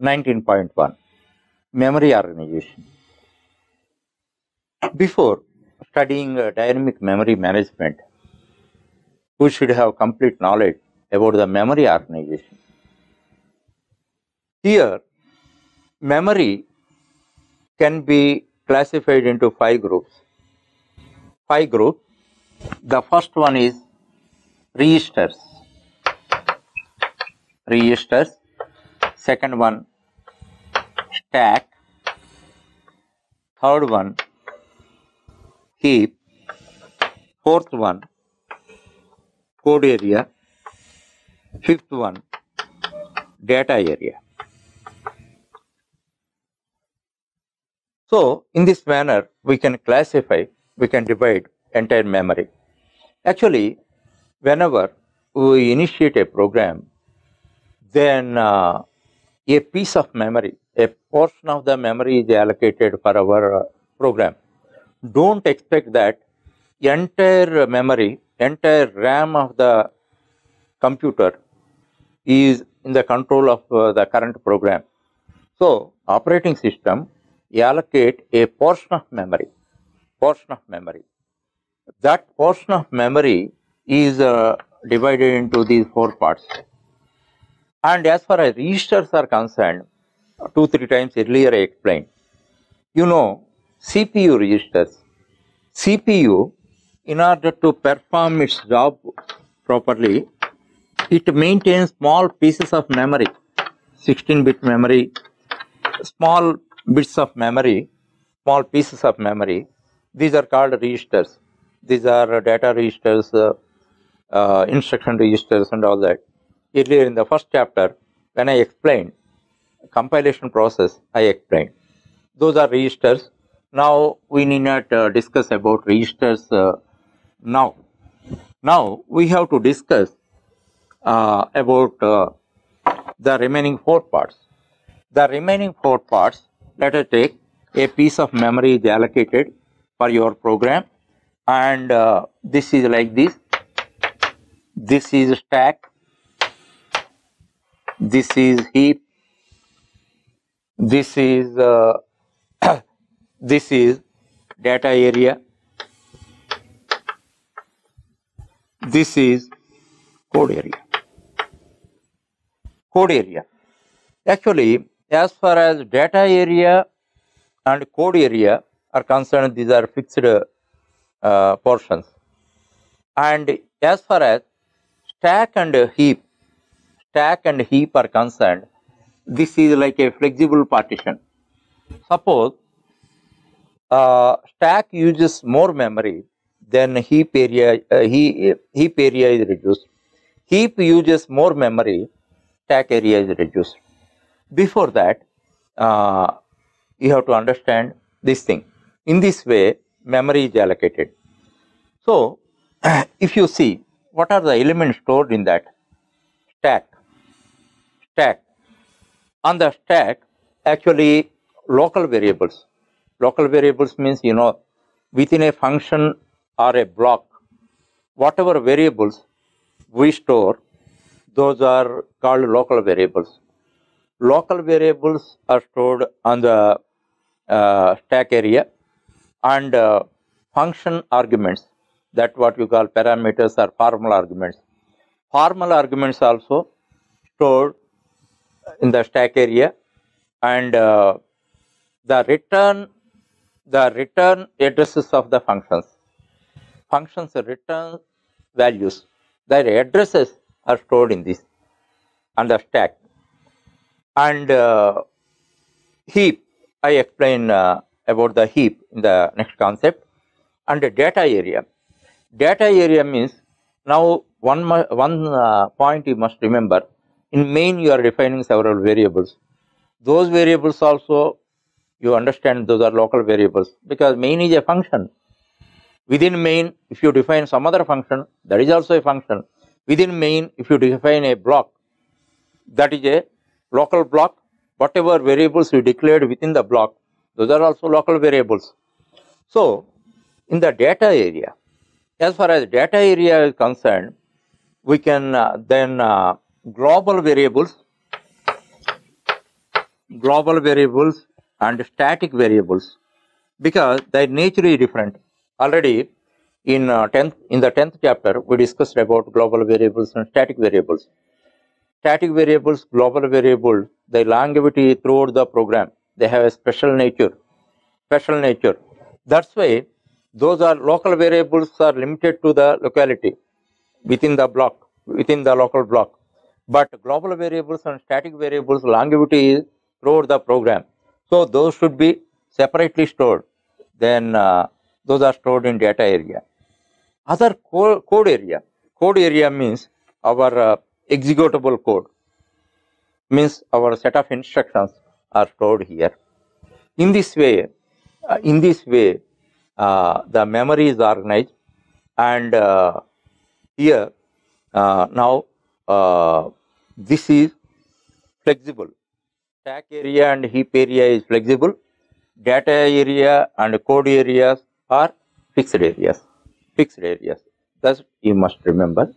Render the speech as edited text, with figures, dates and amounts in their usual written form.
19.1 Memory Organization. Before studying dynamic memory management, we should have complete knowledge about the memory organization. Here, memory can be classified into 5 groups. 5 groups. The first one is registers. Second one, stack. Third one, heap. Fourth one, code area. Fifth one, data area. So, in this manner, we can classify, we can divide entire memory. Actually, whenever we initiate a program, then a piece of memory, a portion of the memory is allocated for our program. Don't expect that entire memory, entire RAM of the computer is in the control of the current program. So, operating system allocate a portion of memory. That portion of memory is divided into these 4 parts. And as far as registers are concerned, 2-3 times earlier I explained, you know, CPU registers. CPU, in order to perform its job properly, it maintains small pieces of memory, 16-bit memory, small bits of memory, small pieces of memory. These are called registers. These are data registers, instruction registers and all that. Earlier in the first chapter, when I explained compilation process, I explained. Those are registers. Now, we need not discuss about registers now. Now, we have to discuss about the remaining 4 parts. The remaining 4 parts, let us take a piece of memory is allocated for your program, and this is like this. This is stack. This is heap. This is this is data area. This is code area. Actually, as far as data area and code area are concerned, these are fixed portions. And as far as stack and heap are concerned, this is like a flexible partition. Suppose stack uses more memory, then heap area is reduced. Heap uses more memory, stack area is reduced. Before that, you have to understand this thing. In this way, memory is allocated. So, if you see, what are the elements stored in that? Stack. On the stack, actually, local variables. Local variables means, you know, within a function or a block, whatever variables we store, those are called local variables. Local variables are stored on the stack area, and function arguments, that what you call parameters or formal arguments. Formal arguments also stored in the stack area, and the return addresses of the functions return values, their addresses are stored in this on the stack. And heap, I explain about the heap in the next concept. And the data area means, now one point you must remember, in main you are defining several variables. Those variables also, you understand, those are local variables, because main is a function. Within main, if you define some other function, that is also a function. Within main, if you define a block, that is a local block. Whatever variables you declared within the block, those are also local variables. So, in the data area, as far as data area is concerned, we can then global variables global variables and static variables because their nature is different. Already in the 10th chapter, we discussed about global variables and static variables. Static variables, global variables, their longevity throughout the program, they have a special nature. That's why those are local variables are limited to the locality within the block, within the local block. But global variables and static variables longevity is throughout the program. So those should be separately stored. Then those are stored in data area. Other code area. Code area means our executable code. Means our set of instructions are stored here. In this way, the memory is organized, and here now this is flexible. Stack area and heap area is flexible. Data area and code areas are fixed areas. Thus, you must remember.